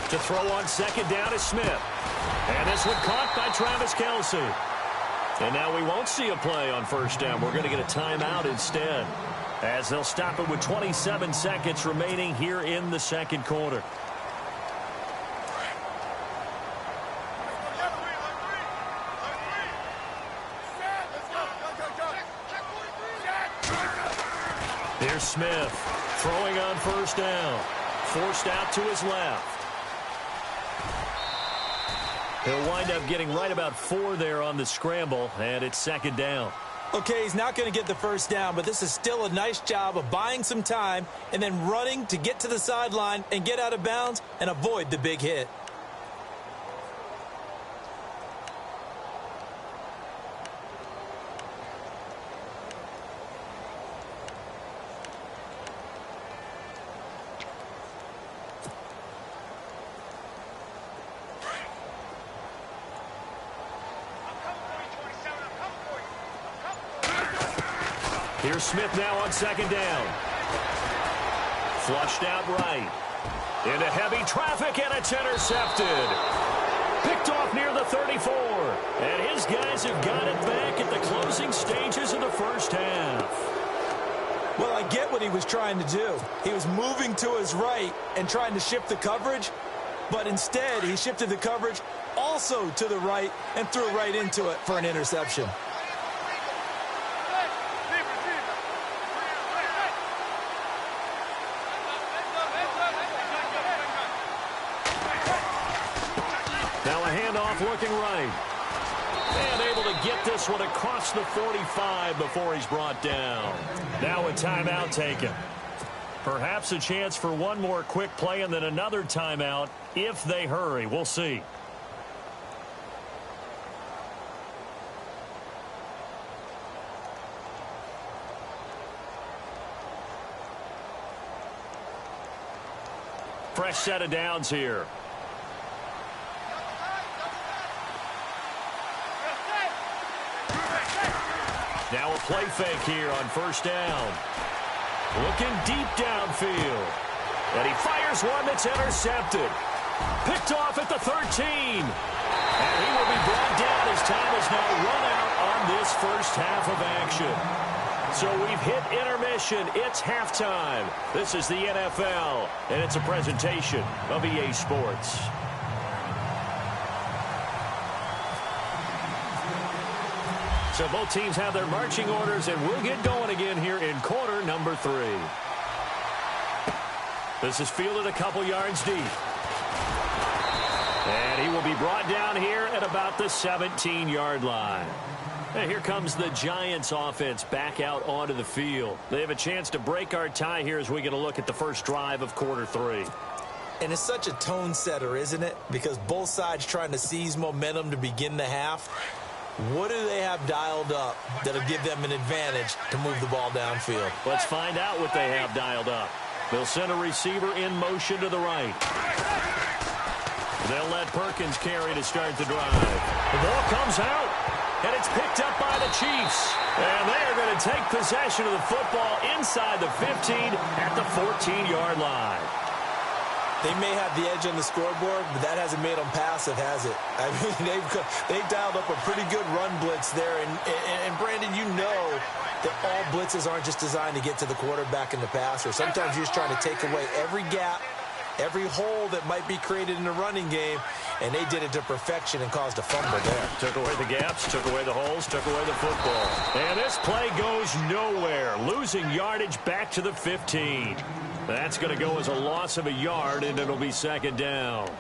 To throw on second down is Smith. And this one caught by Travis Kelce. And now we won't see a play on first down. We're going to get a timeout instead, as they'll stop it with 27 seconds remaining here in the second quarter. Here's Smith throwing on first down. Forced out to his left. He'll wind up getting right about 4 there on the scramble, and it's second down. Okay, he's not going to get the first down, but this is still a nice job of buying some time and then running to get to the sideline and get out of bounds and avoid the big hit. Here's Smith now on second down. Flushed out right. Into heavy traffic, and it's intercepted. Picked off near the 34. And his guys have got it back at the closing stages of the first half. Well, I get what he was trying to do. He was moving to his right and trying to shift the coverage, but instead he shifted the coverage also to the right and threw right into it for an interception. Looking right. And able to get this one across the 45 before he's brought down. Now a timeout taken. Perhaps a chance for one more quick play and then another timeout if they hurry. We'll see. Fresh set of downs here. Now a play fake here on first down. Looking deep downfield. And he fires one that's intercepted. Picked off at the 13. And he will be brought down as time has now run out on this first half of action. So we've hit intermission. It's halftime. This is the NFL, and it's a presentation of EA Sports. So both teams have their marching orders, and we'll get going again here in quarter number 3. This is fielded a couple yards deep. And he will be brought down here at about the 17-yard line. And here comes the Giants offense back out onto the field. They have a chance to break our tie here as we get a look at the first drive of quarter 3. And it's such a tone setter, isn't it? Because both sides trying to seize momentum to begin the half. What do they have dialed up that'll give them an advantage to move the ball downfield? Let's find out what they have dialed up. They'll send a receiver in motion to the right. They'll let Perkins carry to start the drive. The ball comes out, and it's picked up by the Chiefs. And they are going to take possession of the football inside the 15 at the 14-yard line. They may have the edge on the scoreboard, but that hasn't made them passive, has it? I mean, they've dialed up a pretty good run blitz there. And Brandon, you know that all blitzes aren't just designed to get to the quarterback and the passer. Sometimes you're just trying to take away every gap, every hole that might be created in the running game, and they did it to perfection and caused a fumble there. Took away the gaps, took away the holes, took away the football. And this play goes nowhere, losing yardage back to the 15. That's going to go as a loss of a yard, and it'll be second down.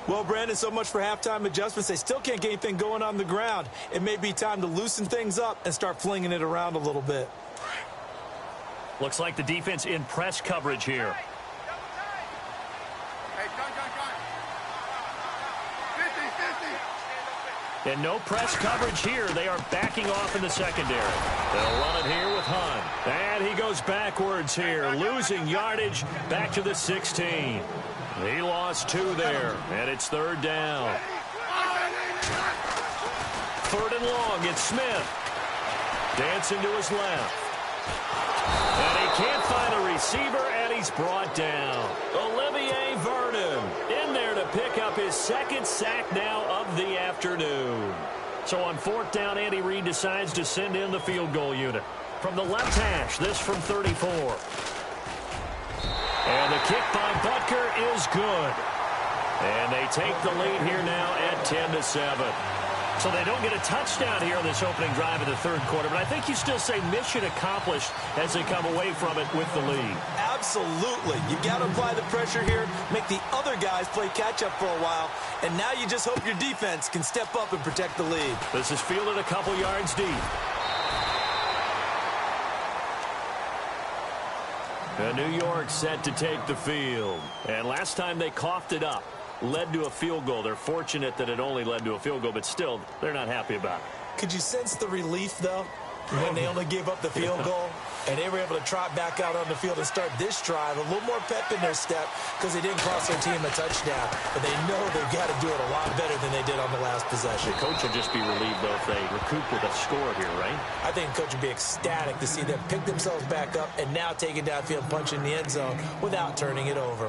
Well, Brandon, so much for halftime adjustments. They still can't get anything going on the ground. It may be time to loosen things up and start flinging it around a little bit. Looks like the defense in press coverage here. And no press coverage here. They are backing off in the secondary. They'll run it here with Hunt. And he goes backwards here, losing yardage back to the 16. He lost 2 there, and it's third down. Third and long, it's Smith. Dancing to his left. And he can't find a receiver, and he's brought down. Olivier Vernon in there pick up his second sack now of the afternoon. So on fourth down, Andy Reid decides to send in the field goal unit. From the left hash, this from 34. And the kick by Butker is good. And they take the lead here now at 10-7. So they don't get a touchdown here on this opening drive of the third quarter, but I think you still say mission accomplished as they come away from it with the lead. Absolutely. You got to apply the pressure here, make the other guys play catch-up for a while, and now you just hope your defense can step up and protect the lead. This is fielded a couple yards deep. And New York set to take the field. And last time they coughed it up, led to a field goal. They're fortunate that it only led to a field goal, but still, they're not happy about it. Could you sense the relief, though, when they only gave up the field goal and they were able to trot back out on the field and start this drive? A little more pep in their step because they didn't cost their team a touchdown. But they know they've got to do it a lot better than they did on the last possession. The coach will just be relieved, though, if they recoup with a score here, right? I think the coach would be ecstatic to see them pick themselves back up and now take it downfield, punch in the end zone without turning it over.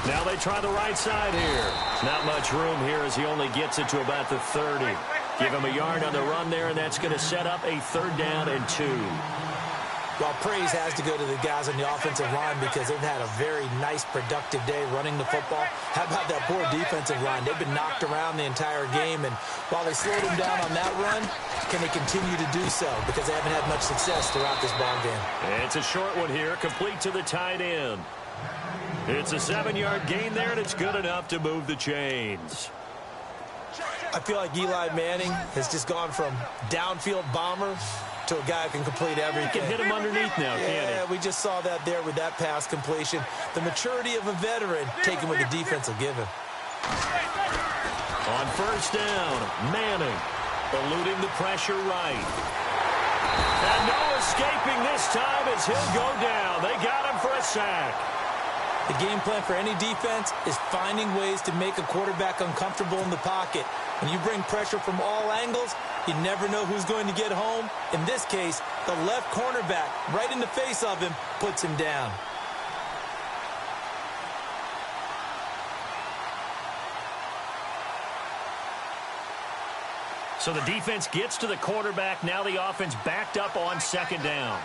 Now they try the right side here. Not much room here as he only gets it to about the 30. Give him a yard on the run there, and that's going to set up a 3rd down and 2. Well, praise has to go to the guys on the offensive line because they've had a very nice, productive day running the football. How about that poor defensive line? They've been knocked around the entire game, and while they slowed them down on that run, can they continue to do so? Because they haven't had much success throughout this ballgame. And it's a short one here, complete to the tight end. It's a 7-yard gain there, and it's good enough to move the chains. I feel like Eli Manning has just gone from downfield bomber to a guy who can complete everything. He can hit him underneath now, can't he? Yeah, we just saw that there with that pass completion. The maturity of a veteran taken with the defense will give him. On 1st down, Manning eluding the pressure right. And no escaping this time as he'll go down. They got him for a sack. The game plan for any defense is finding ways to make a quarterback uncomfortable in the pocket. When you bring pressure from all angles, you never know who's going to get home. In this case, the left cornerback, right in the face of him, puts him down. So the defense gets to the quarterback. Now the offense backed up on 2nd down.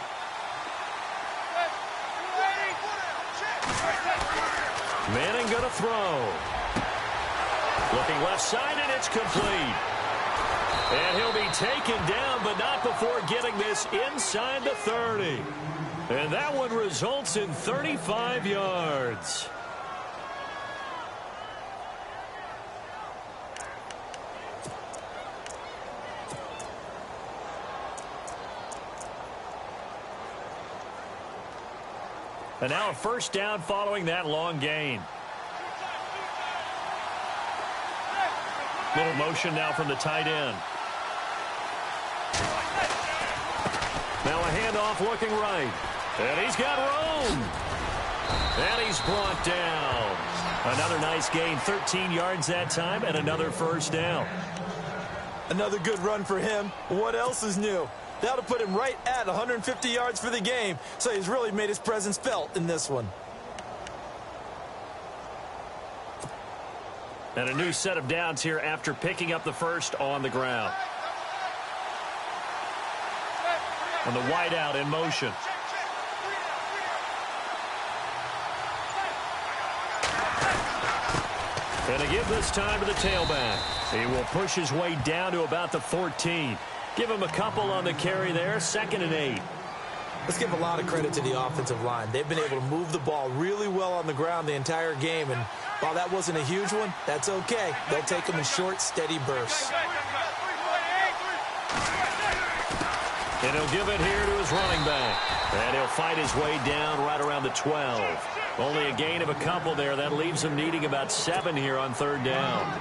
Manning going to throw. Looking left side, and it's complete. And he'll be taken down, but not before getting this inside the 30. And that one results in 35 yards. And now a 1st down following that long gain. Little motion now from the tight end. Now a handoff looking right. And he's got room. And he's brought down. Another nice gain, 13 yards that time, and another 1st down. Another good run for him. What else is new? That'll put him right at 150 yards for the game, so he's really made his presence felt in this one. And a new set of downs here after picking up the 1st on the ground. And the wideout in motion. And a give this time to the tailback. He will push his way down to about the 14. Give him a couple on the carry there, 2nd and 8. Let's give a lot of credit to the offensive line. They've been able to move the ball really well on the ground the entire game, and while that wasn't a huge one, that's okay. They'll take them in short, steady bursts. And he'll give it here to his running back. And he'll fight his way down right around the 12. Only a gain of a couple there. That leaves them needing about 7 here on 3rd down.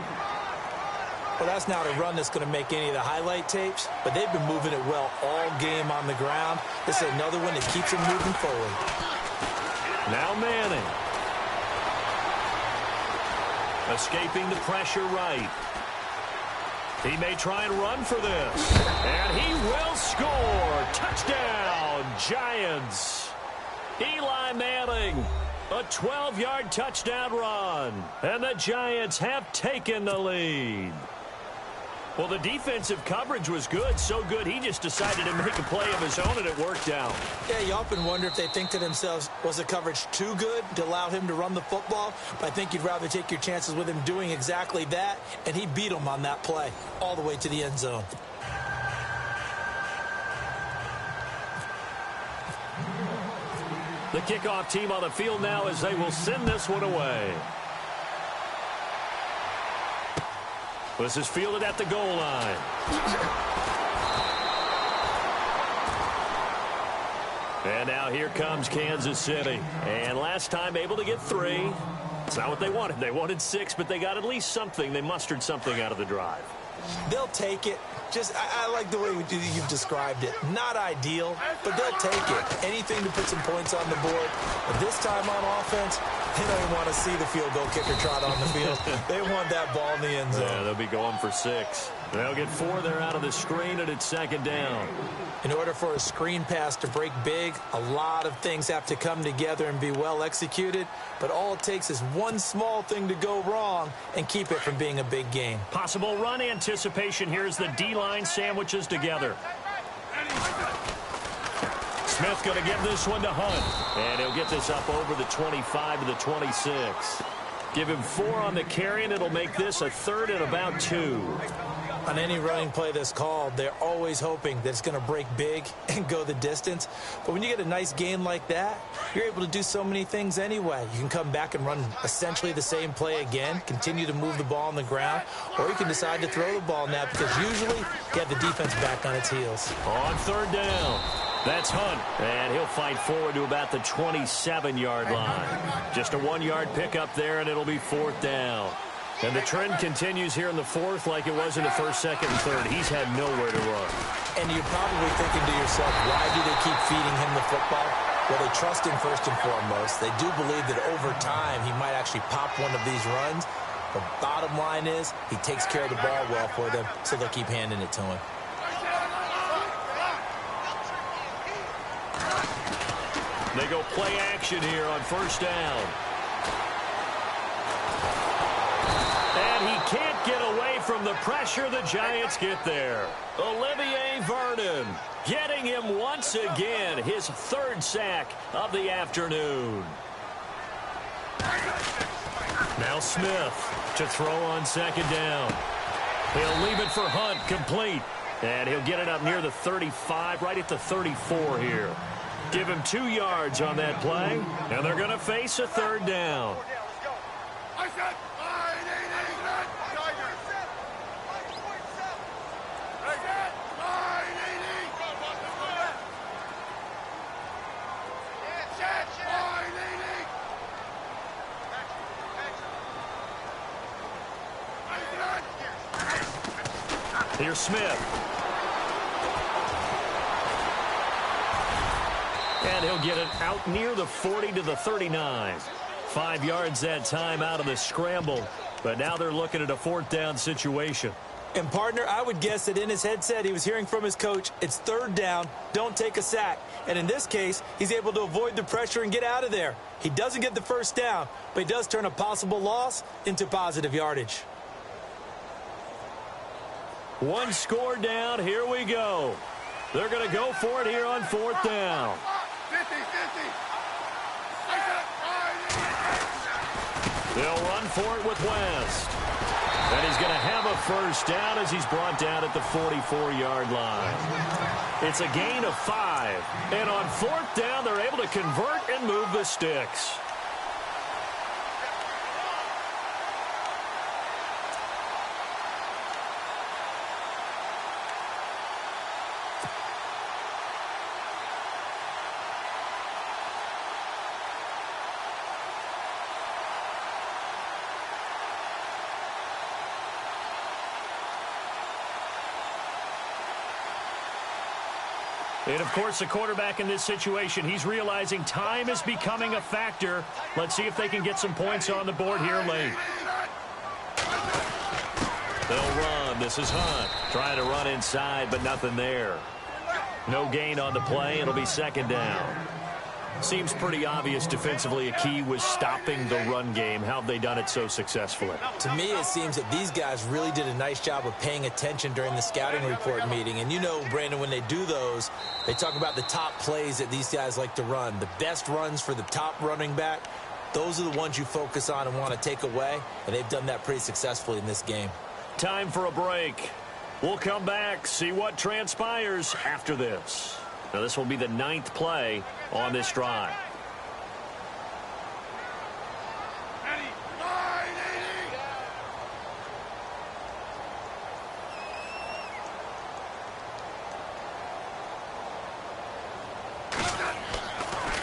Well, that's not a run that's going to make any of the highlight tapes, but they've been moving it well all game on the ground. This is another one that keeps them moving forward. Now Manning. Escaping the pressure right. He may try and run for this. And he will score. Touchdown, Giants. Eli Manning, a 12-yard touchdown run. And the Giants have taken the lead. Well, the defensive coverage was good, so good he just decided to make a play of his own, and it worked out. Yeah, you often wonder if they think to themselves, was the coverage too good to allow him to run the football? But I think you'd rather take your chances with him doing exactly that, and he beat him on that play all the way to the end zone. The kickoff team on the field now as they will send this one away. This is fielded at the goal line. And now here comes Kansas City. And last time able to get 3. It's not what they wanted. They wanted 6, but they got at least something. They mustered something out of the drive. They'll take it. I like the way you've described it. Not ideal, but they'll take it. Anything to put some points on the board. But this time on offense, they don't even want to see the field goal kicker trot on the field. They want that ball in the end zone. Yeah, they'll be going for 6. They'll get 4 there out of the screen, and it's 2nd down. In order for a screen pass to break big, a lot of things have to come together and be well executed. But all it takes is one small thing to go wrong and keep it from being a big gain. Possible run anticipation here as the D-line sandwiches together. Smith going to give this one to Hunt. And he'll get this up over the 25 to the 26. Give him 4 on the carry, and it'll make this a 3rd and about 2. On any running play that's called, they're always hoping that it's going to break big and go the distance. But when you get a nice gain like that, you're able to do so many things anyway. You can come back and run essentially the same play again, continue to move the ball on the ground, or you can decide to throw the ball now because usually you have the defense back on its heels. On 3rd down, that's Hunt, and he'll fight forward to about the 27-yard line. Just a 1-yard pickup there, and it'll be 4th down. And the trend continues here in the 4th like it was in the 1st, 2nd, and 3rd. He's had nowhere to run. And you're probably thinking to yourself, why do they keep feeding him the football? Well, they trust him first and foremost. They do believe that over time he might actually pop one of these runs. The bottom line is he takes care of the ball well for them, so they'll keep handing it to him. They go play action here on 1st down. And he can't get away from the pressure. The Giants get there. Olivier Vernon getting him once again, his 3rd sack of the afternoon. Now Smith to throw on 2nd down. He'll leave it for Hunt, complete. And he'll get it up near the 35, right at the 34 here. Give him 2 yards on that play, and they're going to face a 3rd down. Here's Smith. And he'll get it out near the 40 to the 39. 5 yards that time out of the scramble. But now they're looking at a 4th down situation. And, partner, I would guess that in his headset he was hearing from his coach, it's 3rd down, don't take a sack. And in this case, he's able to avoid the pressure and get out of there. He doesn't get the 1st down, but he does turn a possible loss into positive yardage. 1 score down. Here we go. They're going to go for it here on 4th down. 50-50. They'll run for it with West. And he's going to have a 1st down as he's brought down at the 44-yard line. It's a gain of 5. And on 4th down, they're able to convert and move the sticks. And, of course, the quarterback in this situation, he's realizing time is becoming a factor. Let's see if they can get some points on the board here late. They'll run. This is Hunt. Trying to run inside, but nothing there. No gain on the play. It'll be second down. Seems pretty obvious defensively a key was stopping the run game. How have they done it so successfully? To me, it seems that these guys really did a nice job of paying attention during the scouting report meeting. And you know, Brandon, when they do those, they talk about the top plays that these guys like to run. The best runs for the top running back, those are the ones you focus on and want to take away. And they've done that pretty successfully in this game. Time for a break. We'll come back, see what transpires after this. Now, this will be the 9th play on this drive.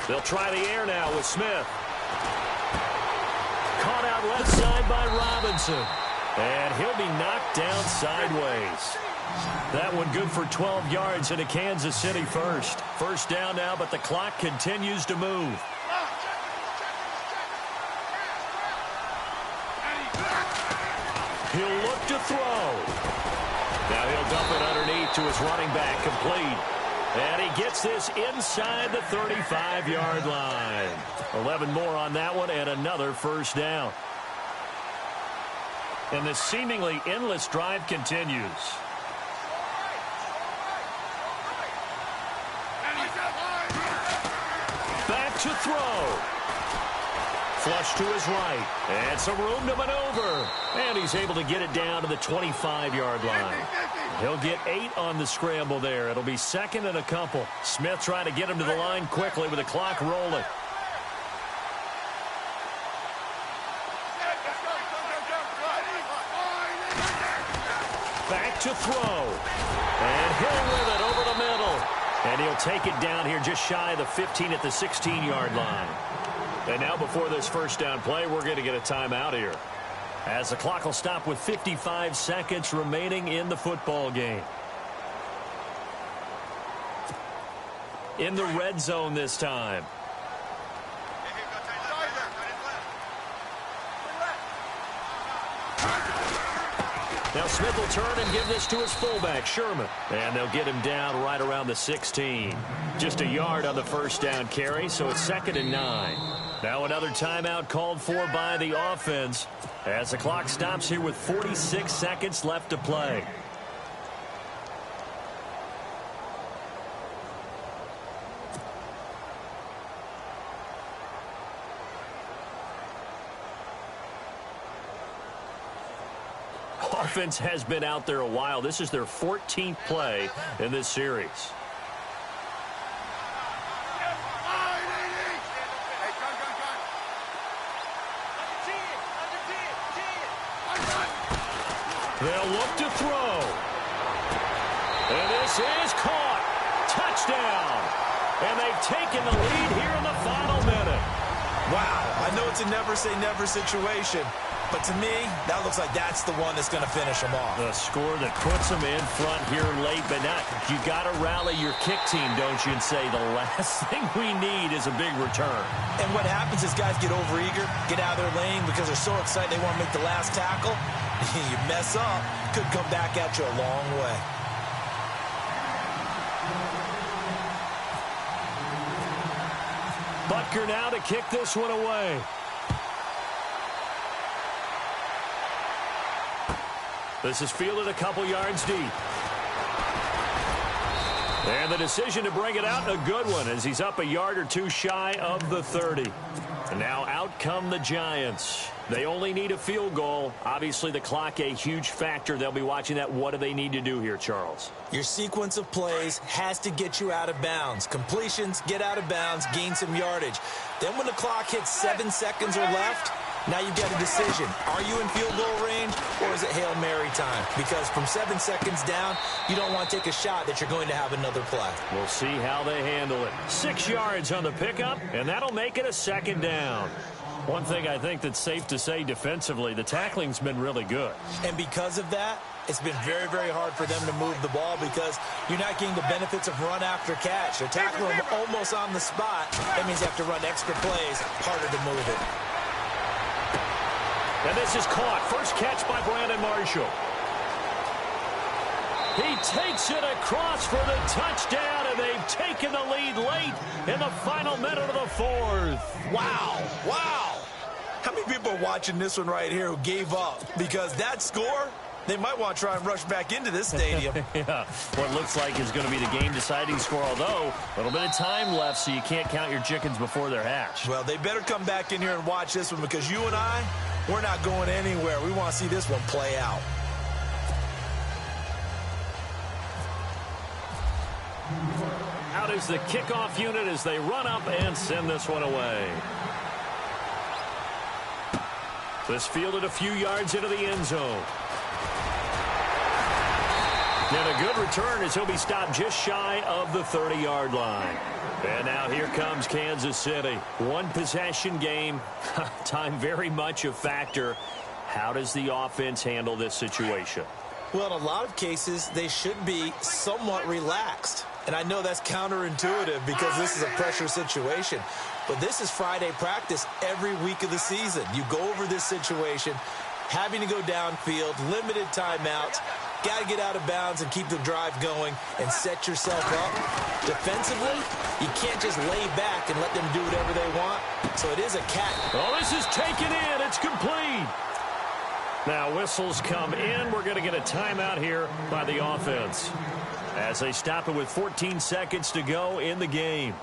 They'll try the air now with Smith. Caught out left side by Robinson. And he'll be knocked down sideways. That one good for 12 yards into Kansas City first. First down now, but the clock continues to move. He'll look to throw. Now he'll dump it underneath to his running back, complete. And he gets this inside the 35-yard line. 11 more on that one and another first down. And the seemingly endless drive continues. Back to throw. Flush to his right. And some room to maneuver. And he's able to get it down to the 25-yard line. He'll get 8 on the scramble there. It'll be second and a couple. Smith trying to get him to the line quickly with the clock rolling. Back to throw. And Hill with it over the middle. And he'll take it down here just shy of the 15 at the 16-yard line. And now before this first down play, we're going to get a timeout here, as the clock will stop with 55 seconds remaining in the football game. In the red zone this time. Now Smith will turn and give this to his fullback, Sherman. And they'll get him down right around the 16. Just a yard on the first down carry, so it's second and 9. Now another timeout called for by the offense as the clock stops here with 46 seconds left to play. Offense has been out there a while. This is their 14th play in this series. They'll look to throw. And this is caught. Touchdown. And they've taken the lead here in the final minute. Wow, I know it's a never-say-never situation, but to me, that looks like that's the one that's going to finish them off. The score that puts them in front here late, but not. You got to rally your kick team, don't you, and say the last thing we need is a big return. And what happens is guys get overeager, get out of their lane because they're so excited they want to make the last tackle. You mess up, could come back at you a long way. Butker now to kick this one away. This is fielded a couple yards deep. And the decision to bring it out, a good one, as he's up a yard or two shy of the 30. And now out come the Giants. They only need a field goal. Obviously, the clock a huge factor. They'll be watching that. What do they need to do here, Charles? Your sequence of plays has to get you out of bounds. Completions, get out of bounds, gain some yardage. Then when the clock hits 7 seconds or left, now you've got a decision. Are you in field goal range, or is it Hail Mary time? Because from 7 seconds down, you don't want to take a shot that you're going to have another play. We'll see how they handle it. 6 yards on the pickup, and that'll make it a second down. One thing I think that's safe to say defensively, the tackling's been really good. And because of that, it's been very, very hard for them to move the ball because you're not getting the benefits of run after catch. They're tackling them almost on the spot. That means you have to run extra plays, harder to move it. And this is caught. First catch by Brandon Marshall. He takes it across for the touchdown, and they've taken the lead late in the final minute of the fourth. Wow, wow. How many people are watching this one right here who gave up? Because that score, they might want to try and rush back into this stadium. Yeah, what looks like is going to be the game-deciding score, although a little bit of time left, so you can't count your chickens before they're hatched. Well, they better come back in here and watch this one because you and I, we're not going anywhere. We want to see this one play out. Out is the kickoff unit as they run up and send this one away. This fielded a few yards into the end zone. And a good return as he'll be stopped just shy of the 30-yard line. And now here comes Kansas City. One possession game. Time very much a factor. How does the offense handle this situation? Well, in a lot of cases, they should be somewhat relaxed. And I know that's counterintuitive because this is a pressure situation. But this is Friday practice every week of the season. You go over this situation, having to go downfield, limited timeouts, got to get out of bounds and keep the drive going and set yourself up. Defensively, you can't just lay back and let them do whatever they want. So it is a cat. Oh, this is taken in. It's complete. Now whistles come in. We're going to get a timeout here by the offense as they stop it with 14 seconds to go in the game.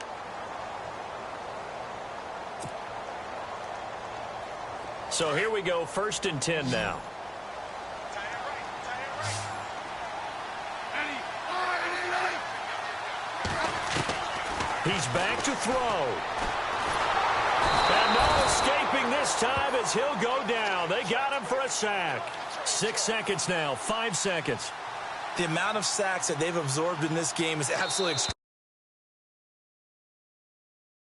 So here we go, 1st and 10 now. He's back to throw. And no escaping this time as he'll go down. They got him for a sack. 6 seconds now, 5 seconds. The amount of sacks that they've absorbed in this game is absolutely extreme.